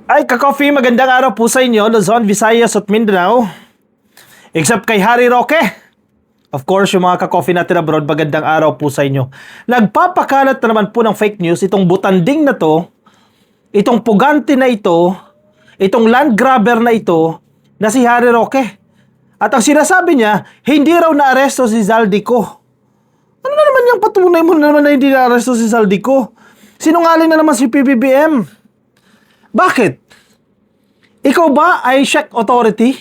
Ay, ka-coffee, magandang araw po sa inyo, Luzon, Visayas at Mindanao. Except kay Harry Roque. Of course, yung mga ka-coffee natin abroad, magandang araw po sa inyo. Nagpapakalat na naman po ng fake news, itong butanding na to, itong pugante na ito, itong land grabber na ito, na si Harry Roque. At ang sinasabi niya, hindi raw na-aresto si Zaldico. Ano na naman yung patunay mo na naman na hindi na-aresto si Zaldico? Sinungaling na naman si PBBM. Bakit? Ikaw ba ay Czech authority?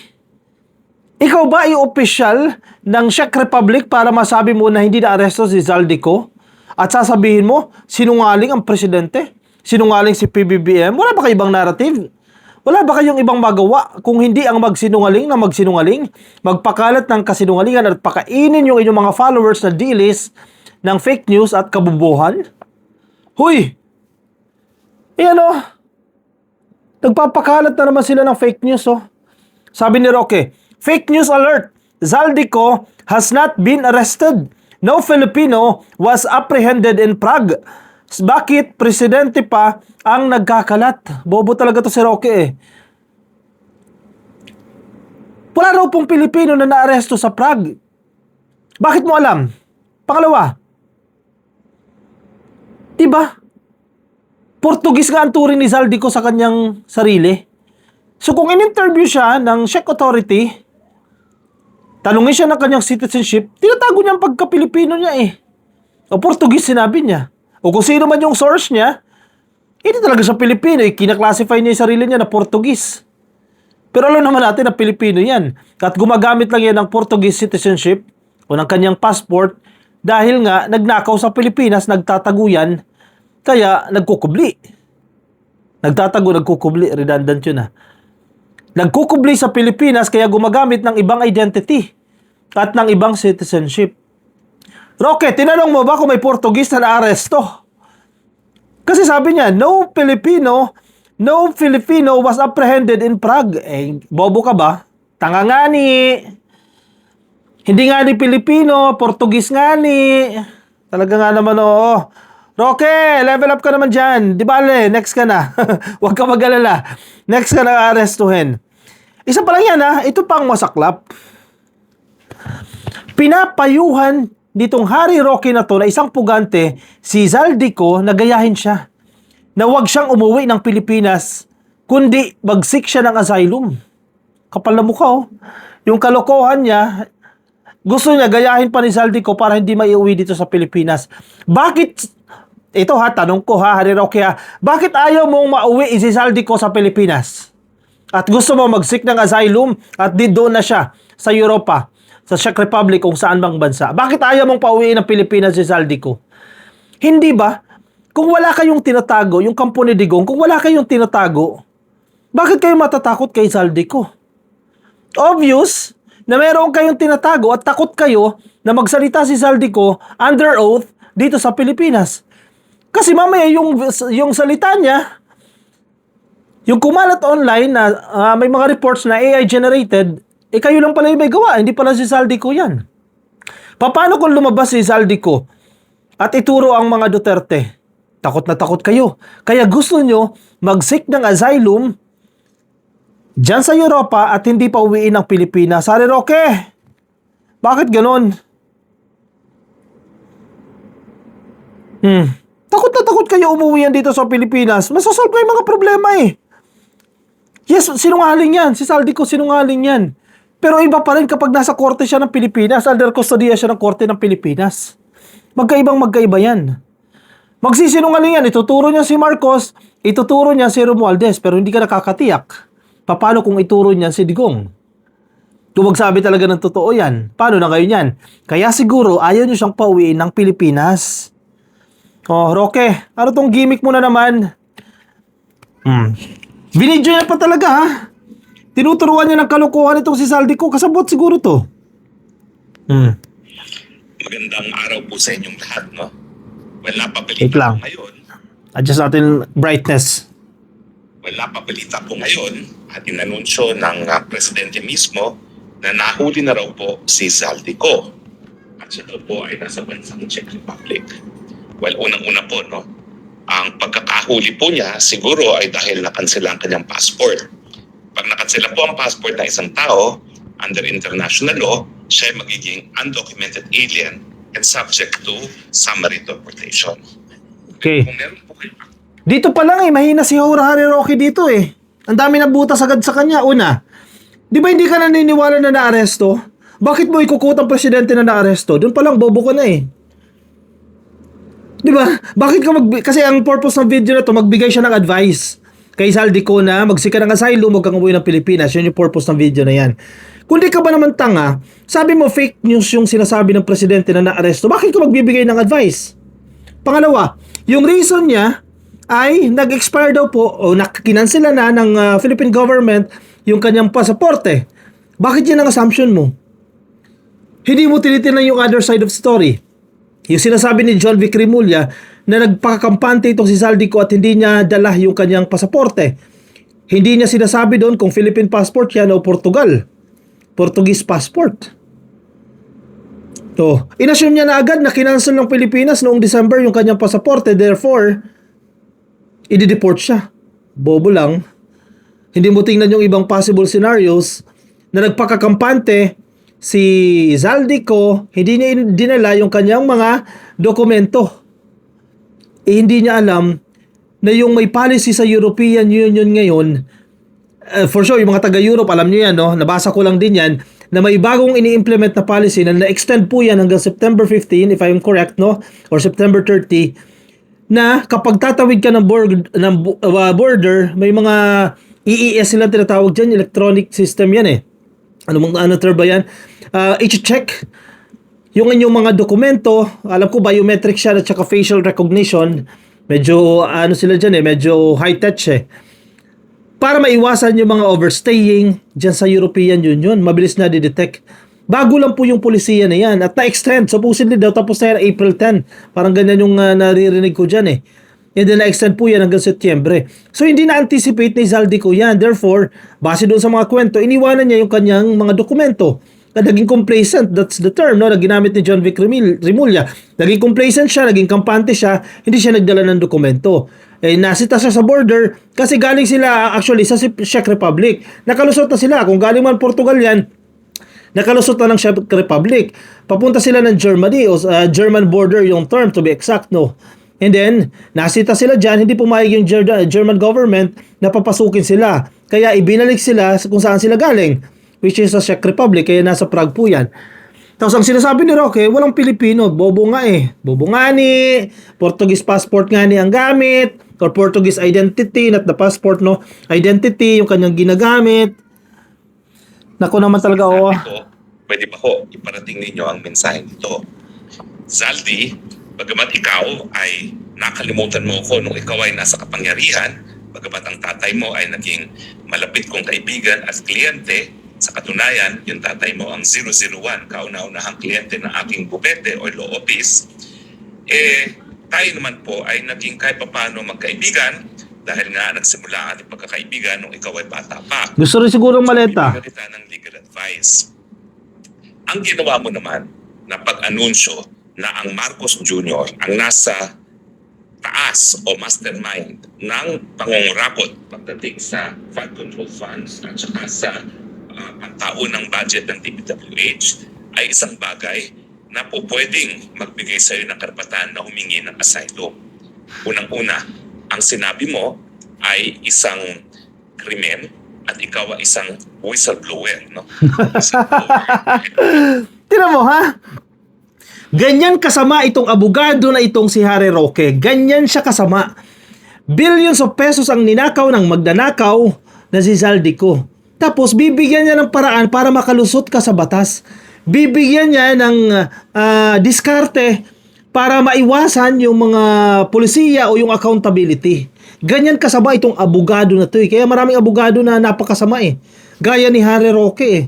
Ikaw ba ay opisyal ng Czech Republic para masabi mo na hindi na-aresto si Zaldico? At sasabihin mo, sinungaling ang presidente? Sinungaling si PBBM? Wala ba kayong ibang narrative? Wala ba kayong ibang magawa kung hindi ang magsinungaling na magsinungaling? Magpakalat ng kasinungalingan at pakainin yung inyong mga followers na dilis ng fake news at kabubuhan? Huy! Nagpapakalat na naman sila ng fake news, oh. Sabi ni Roque, fake news alert. Zaldico has not been arrested. No Filipino was apprehended in Prague. Bakit presidente pa ang nagkakalat? Bobo talaga to si Roque, eh. Wala raw pong Pilipino na naaresto sa Prague. Bakit mo alam? Pangalawa, diba? Portugis nga ang turing ni Zaldico sa kanyang sarili. So kung in-interview siya ng Czech authority, tanungin siya ng kanyang citizenship, tinatago niya ang pagka-Pilipino niya, eh. O Portugis sinabi niya. O kung sino man yung source niya, hindi talaga siya Pilipino, eh. Kinaklasify niya yung sarili niya na Portugis. Pero alam naman natin na Pilipino yan. At gumagamit lang yan ng Portuguese citizenship o ng kanyang passport dahil nga nagnakaw sa Pilipinas, nagtatago yan. Kaya, nagkukubli. Nagkukubli. Redundant yun, ha. Nagkukubli sa Pilipinas, kaya gumagamit ng ibang identity at ng ibang citizenship. Roque, tinanong mo ba kung may Portuguese na naaresto? Kasi sabi niya, no Filipino was apprehended in Prague. Eh, bobo ka ba? Tanga nga ni. Hindi nga ni Pilipino, Portuguese nga ni. Talaga nga naman, oo. Roque, level up ka naman dyan. Di bale, next ka na. Huwag ka mag-alala. Next ka na arestuhin. Isa pa lang yan, ha. Ito pang masaklap. Pinapayuhan nitong Harry Roque na to na isang pugante, si Zaldico, na gayahin siya. Na huwag siyang umuwi ng Pilipinas, kundi bagsik siya ng asylum. Kapal na mukha, oh. Yung kalokohan niya, gusto niya gayahin pa ni Zaldico para hindi maiuwi dito sa Pilipinas. Bakit? Ito ha, tanong ko ha, Harry Roque ha. Bakit ayaw mong mauwi si Zaldico sa Pilipinas? At gusto mo magsik ng asylum at doon na siya sa Europa, sa Czech Republic, kung saan bang bansa. Bakit ayaw mong pauwi ng Pilipinas si Zaldico? Hindi ba? Kung wala kayong tinatago, yung kampo ni Digong, kung wala kayong tinatago, bakit kayo matatakot kay Zaldico? Obvious na meron kayong tinatago at takot kayo na magsalita si Zaldico under oath dito sa Pilipinas. Kasi mamaya yung salita niya, yung kumalat online na may mga reports na AI generated, eh kayo lang pala yung may gawa, hindi pala si Zaldico yan. Paano kung lumabas si Zaldico at ituro ang mga Duterte? Takot na takot kayo. Kaya gusto nyo mag-seek ng asylum dyan sa Europa at hindi pa uwiin ng Pilipinas. Harry Roque, bakit ganon? Takot na takot kayo umuwi yan dito sa Pilipinas. Masasolve kayo mga problema, eh. Yes, sinungaling yan. Si Zaldico sinungaling yan. Pero iba pa rin kapag nasa korte siya ng Pilipinas, under custodiya siya ng korte ng Pilipinas. Magkaiba yan. Magsisinungaling yan. Ituturo niya si Marcos, ituturo niya si Romualdez, pero hindi ka nakakatiyak. Paano kung ituro niya si Digong? Kung magsabi talaga ng totoo yan, paano na ngayon yan? Kaya siguro ayaw niyo siyang pauwiin ng Pilipinas. Oh, Roque, ano tong gimmick mo na naman? Binidyo niya pa talaga, ha? Tinuturuan niya ng kalukuhan itong si Zaldico. Kasabot siguro to. Magandang araw po sa inyong lahat, no? Well, Wait napabalita lang. po ngayon. Adjust natin brightness. Well, napabalita po ngayon at inanunsyo ng presidente mismo na nahuli na raw po si Zaldico. At siya daw po ay nasa bansang Czech Republic. Well, unang-una po, no? Ang pagkakahuli po niya siguro ay dahil nakansela ang kanyang passport. Pag nakansela po ang passport ng isang tao, under international law, siya ay magiging undocumented alien and subject to summary deportation. Okay. Kung meron po kayo, Dito pa lang mahina si Harry Roque dito eh. Ang dami na butas agad sa kanya. Una, di ba hindi ka naniniwala na naaresto? Bakit mo ikukut ang presidente na naaresto? Doon pa lang bobo ka na eh. Di ba? Bakit ka kasi ang purpose ng video na to, magbigay siya ng advice kay Zaldico na magsika ng asylum, huwag kang umuwi ng Pilipinas. Yun yung purpose ng video na yan. Kung di ka ba naman tanga, sabi mo fake news yung sinasabi ng presidente na naaresto, bakit ka magbibigay ng advice? Pangalawa, yung reason niya ay nag-expire daw po o kinansela na ng Philippine government yung kanyang pasaporte. Bakit yan ang assumption mo? Hindi mo tinitingnan yung other side of story. Yung sinasabi ni John Vic Rimulya na nagpakakampante itong si Zaldico at hindi niya dala yung kanyang pasaporte. Hindi niya sinasabi doon kung Philippine passport yan o Portuguese passport. So, inassume niya na agad na kinansel ng Pilipinas noong December yung kanyang pasaporte. Therefore, i-deport siya. Bobo lang. Hindi mo tingnan yung ibang possible scenarios na nagpakakampante si Zaldico, hindi niya dinala yung kanyang mga dokumento. Hindi niya alam na yung may policy sa European Union ngayon, for sure, yung mga taga-Europe, alam niyo yan, no? Nabasa ko lang din yan, na may bagong ini-implement na policy na na-extend po yan hanggang September 15, if I'm correct, no? Or September 30, na kapag tatawid ka ng border, may mga EES sila tinatawag dyan, electronic system yan eh. Ano term ba yan? I-check yung inyong mga dokumento. Alam ko biometric siya at saka facial recognition. Medyo sila dyan eh, medyo high-tech eh. Para maiwasan yung mga overstaying dyan sa European Union, mabilis na di-detect. Bago lang po yung polisiya na yan at na-extend. Supposedly daw tapos na yan April 10. Parang ganyan yung naririnig ko dyan eh. And then na-extend po yan hanggang Setyembre. So hindi na-anticipate ni Zaldico yan. Therefore, base doon sa mga kwento, iniwanan niya yung kanyang mga dokumento. Naging complacent, that's the term, no, na ginamit ni John Vic Rimulya. Naging complacent siya, naging kampante siya, hindi siya nagdala ng dokumento. Nasita siya sa border kasi galing sila actually sa Czech Republic. Nakalusot na sila. Kung galing man Portugal yan, nakalusot na ng Czech Republic. Papunta sila ng Germany o German border yung term to be exact, no. And then, nasita sila dyan, hindi pumayag yung German government na papasukin sila. Kaya ibinalik sila kung saan sila galing, which is sa Czech Republic, kaya nasa Prague po yan. Tapos ang sinasabi ni Roque, walang Pilipino, bobo nga eh. Bobo nga ni, Portuguese passport nga ni ang gamit, or Portuguese identity, not the passport, no? Identity, yung kanyang ginagamit. Naku naman talaga, oh. Pwede ba ho iparating ninyo ang mensahe nito? Zaldi, bagamat ikaw ay nakalimutan mo ko nung ikaw ay nasa kapangyarihan, bagamat ang tatay mo ay naging malapit kong kaibigan at kliyente, sa katunayan, yung tatay mo ang 001, kauna-unahang kliyente ng aking bubete o law office, tayo naman po ay naging kahit paano magkaibigan dahil nga nagsimula ang ating pagkakaibigan nung ikaw ay bata pa. Gusto rin siguro maleta. So, bibigyan kita ng legal advice. Ang ginawa mo naman na pag-anunsyo na ang Marcos Jr. ang nasa taas o mastermind ng pangungurakot pagdating sa flood control funds at saka sa pagtaon ng budget ng DPWH ay isang bagay na po pwedeng magbigay sa iyo ng karapatan na humingi ng asylum. Unang-una, ang sinabi mo ay isang krimen at ikaw ay isang whistleblower, no? Tira mo, ha? Ganyan kasama itong abogado na itong si Harry Roque. Ganyan siya kasama. Billions of pesos ang ninakaw ng magnanakaw na si Zaldico. Tapos bibigyan niya ng paraan para makalusot ka sa batas. Bibigyan niya ng diskarte para maiwasan yung mga polisiya o yung accountability. Ganyan kasama itong abogado na to eh. Kaya maraming abogado na napakasama eh. Gaya ni Harry Roque eh.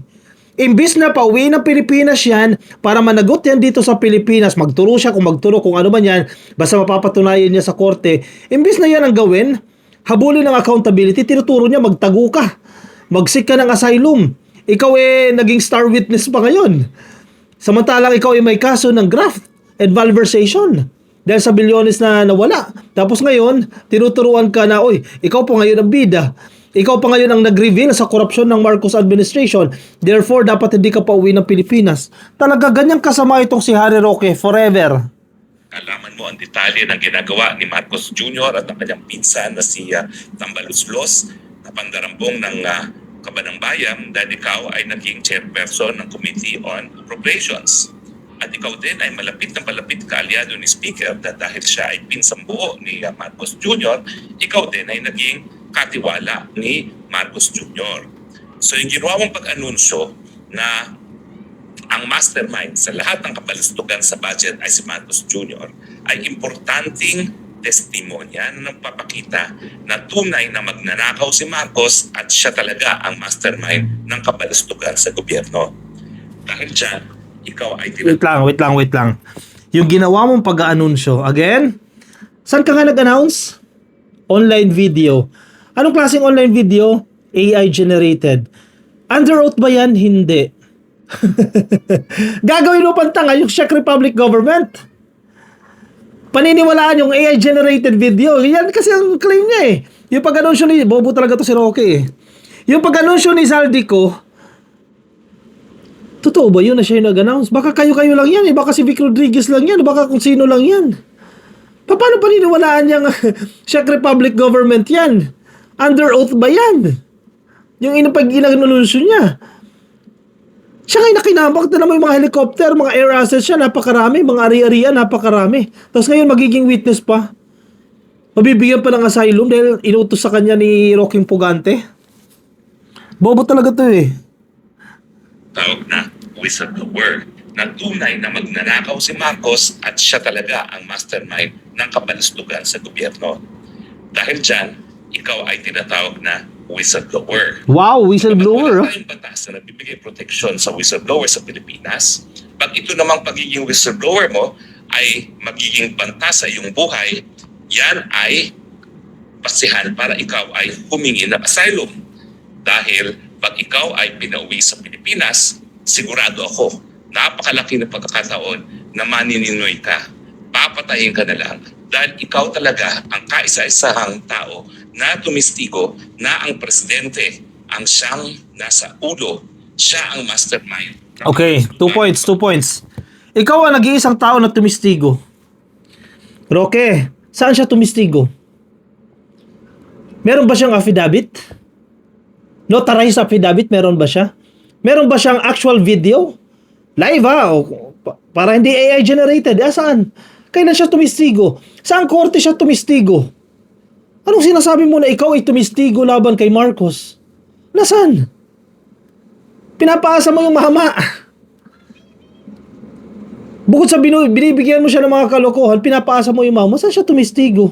Imbis na pauwi ng Pilipinas yan para managot yan dito sa Pilipinas, magturo siya kung magturo kung ano man yan, basta mapapatunayan niya sa korte. Imbis na yan ang gawin, habulin ng accountability, tinuturo niya magtago ka. Mag-seek ka ng asylum. Ikaw naging star witness pa ngayon. Samantalang ikaw may kaso ng graft and malversation. Dahil sa bilyones na nawala. Tapos ngayon, tinuturuan ka na, oy, ikaw pa ngayon ang bida. Ikaw pa ngayon ang nag-reveal sa korupsyon ng Marcos administration. Therefore, dapat hindi ka pa uwi ng Pilipinas. Talaga ganyang kasama itong si Harry Roque forever. Alaman mo ang detalye ng ginagawa ni Marcos Jr. at ang kanyang pinsan na si Tambaluslos na pandarambong ng Kabanang Bayan dahil ikaw ay naging chairperson ng Committee on Appropriations. At ikaw din ay malapit na malapit kaalyado ni Speaker dahil siya ay pinsang buo ni Marcos Jr., ikaw din ay naging katiwala ni Marcos Jr. So yung ginawa mong pag-anunsyo na ang mastermind sa lahat ng kabalustugan sa budget ay si Marcos Jr. ay importanteng testimonya na nagpapakita na tunay na magnanakaw si Marcos at siya talaga ang mastermind ng kabalustugan sa gobyerno. Dahil dyan, ikaw ay Wait lang. Yung ginawa mong pag-aanunsyo, again, saan ka nga nag-announce? Online video. Anong klaseng online video? AI generated. Under oath ba yan? Hindi. Gagawin mo pantanga yung Czech Republic government. Paniniwalaan yung AI generated video. Yan kasi ang claim niya eh. Yung pag-anunsyo ni, bobo talaga to si Roque eh. Yung pag-anunsyo ni Zaldico, totoo ba yun na siya yung nag-announce? Baka kayo-kayo lang yan eh. Baka si Vic Rodriguez lang yan. Baka kung sino lang yan. Paano paniniwalaan niyang Czech Republic government yan? Under oath ba yan? Yung inag-anunsyo niya. Siya ngayon nakinabak na naman yung mga helicopter, mga air assets siya, napakarami. Mga ari-arian, napakarami. Tapos ngayon magiging witness pa. Mabibigyan pa ng asylum dahil inutos sa kanya ni Roque Pugante. Bobo talaga to eh. tawag na whistleblower na tunay na magnanakaw si Marcos at siya talaga ang mastermind ng kabalustugan sa gobyerno. Dahil dyan, ikaw ay tinatawag na whistleblower. Wow, whistleblower. Kapag wala tayong batas na nagbibigay proteksyon sa whistleblower sa Pilipinas, pag ito namang pagiging whistleblower mo ay magiging banta sa iyong buhay, yan ay basihan para ikaw ay humingi ng asylum. Dahil pag ikaw ay pinauwi sa Pilipinas, sigurado ako, napakalaki na pagkakataon na manininoy ka. Papatayin ka na lang dahil ikaw talaga ang kaisa-isahang tao na tumistigo na ang presidente ang siyang nasa ulo. Siya ang mastermind. Okay, 2 points. Ikaw ang nag-iisang tao na tumistigo. Roque, saan siya tumistigo? Meron ba siyang affidavit? Notarized affidavit, meron ba siya? Meron ba siyang actual video? Live para hindi AI generated. Saan? Kailan siya tumistigo? Saan korte siya tumistigo? Anong sinasabi mo na ikaw ay tumistigo laban kay Marcos? Nasaan? Pinapaasa mo yung mama. Bukod sa binibigyan mo siya ng mga kalokohan, pinapaasa mo yung mama. Saan siya tumistigo?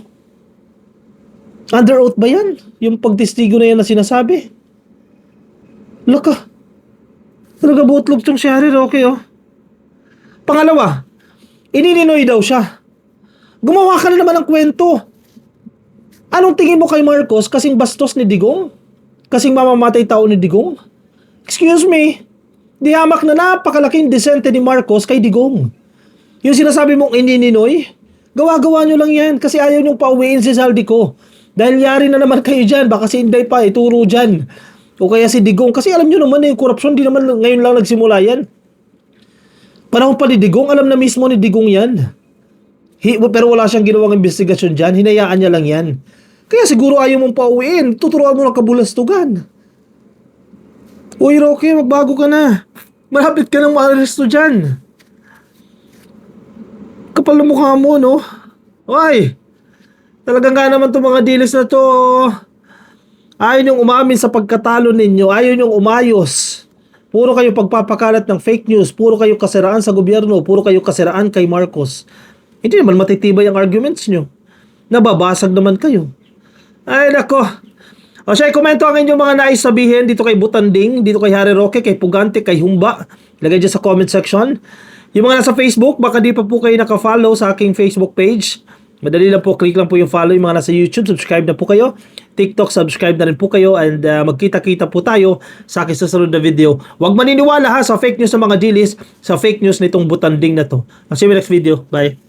Under oath ba yan? Yung pagtistigo na yan na sinasabi? Laka. Talaga butlog tong si Harry Roque, oh. Pangalawa, inininoy daw siya. Gumawa ka na naman ng kwento. Anong tingin mo kay Marcos? Kasing bastos ni Digong? Kasing mamamatay tao ni Digong? Excuse me, di hamak na napakalaking desente ni Marcos kay Digong. Yung sinasabi mong inininoy, gawa-gawa nyo lang yan kasi ayaw nyong pauwiin si Zaldico. Dahil yari na naman kayo dyan, baka si Inday pa ituro dyan. O kaya si Digong. Kasi alam nyo naman yung korupsyon, di naman ngayon lang nagsimula yan. Panahon pa ni Digong, alam na mismo ni Digong yan. Pero wala siyang ginawang investigasyon dyan, hinayaan niya lang yan. Kaya siguro ayaw mong pauwiin, tuturuan mo ng kabulastugan. Uy Roque, magbago ka na. Malapit ka nang maaresto dyan. Kapal na mukha mo, no? Uy, talagang nga naman itong mga dilis na to. Ayaw niyong umamin sa pagkatalo ninyo. Ayaw niyong umayos. Puro kayo pagpapakalat ng fake news. Puro kayo kasiraan sa gobyerno. Puro kayo kasiraan kay Marcos. Hindi naman matitibay ang arguments niyo. Nababasag naman kayo. Ay, nako. O siya, komento ang inyong mga nais sabihin dito kay Butanding, dito kay Harry Roque, kay Pugante, kay Humba. Lagay dyan sa comment section. Yung mga nasa Facebook, baka di pa po kayo naka-follow sa aking Facebook page. Madali lang po, click lang po yung follow. Yung mga nasa YouTube, subscribe na po kayo. TikTok, subscribe na rin po kayo. And magkita-kita po tayo sa aking susunod na video. Huwag maniniwala ha sa fake news ng mga dilis, sa fake news nitong Butanding na to. I'll see you next video. Bye.